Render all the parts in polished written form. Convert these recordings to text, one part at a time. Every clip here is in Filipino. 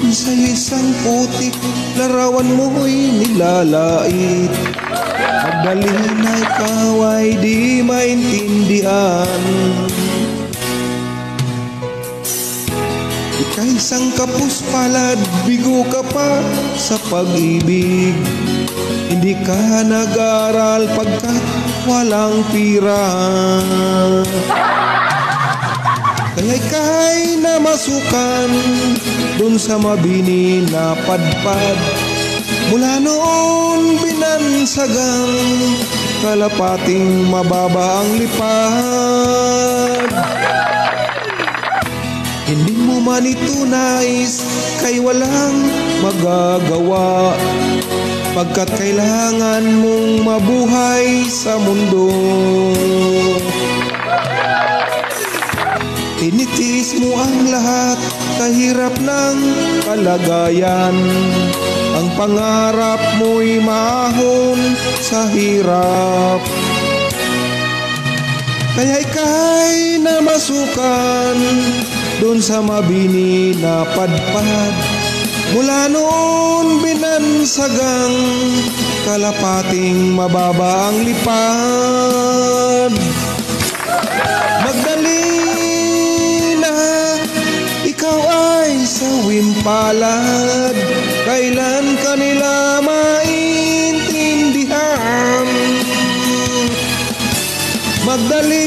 Sa'yo isang putik, larawan mo'y nilalait. Magdalena, ikaw ay di maintindihan. Ika'y isang kapus palad, bigo ka pa sa pag-ibig. Hindi ka nag-aral pagkat walang pira. Kaya ika'y namasukan dun sa mabini na padpad. Mula noon binansagang kalapating mababa ang lipad. Hindi mo man ito nais, kay walang magagawa, pagkat kailangan mong mabuhay sa mundo. Tinitiis mo ang lahat, kahirap ng kalagayan. Ang pangarap mo'y maahon sa hirap. Kaya ika'y namasukan dun sa mabini na padpad. Mula noon binansagang kalapating mababa ang lipad. Magdalena, ikaw ay sawim palad. Kailan ka nila maintindihan? Magdalena,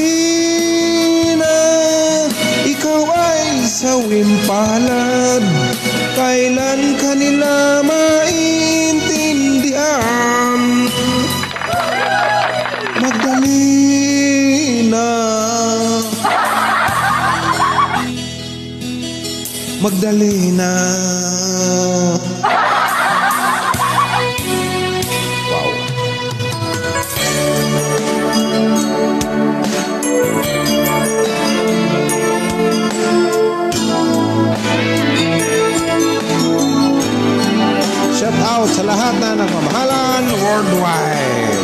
ikaw ay sawim palad. Kailan ka nila maintindihan? Magdalena, Magdalena. Wow. Shout out sa lahat na nagmamahalan worldwide.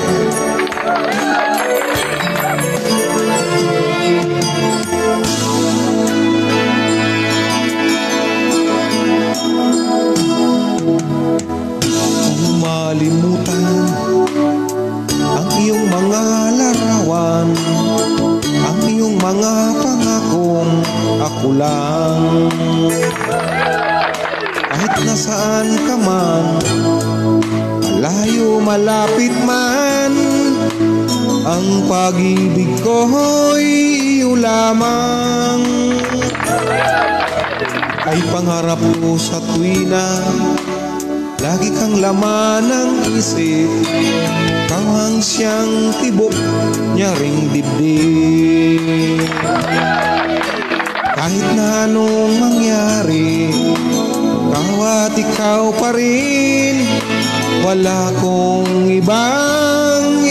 Kung malimutan ang iyong mga larawan, ang iyong mga pangakong ako lang. Kahit nasaan ka man, malayo malapit man, ang pag-ibig ko'y iyo lamang. Ay pangarap ko sa tuwina, lagi kang laman ng isip. Ikaw ang siyang tibok niya ring dibdib. Kahit na anong mangyari, ikaw at ikaw pa rin. Wala kong ibang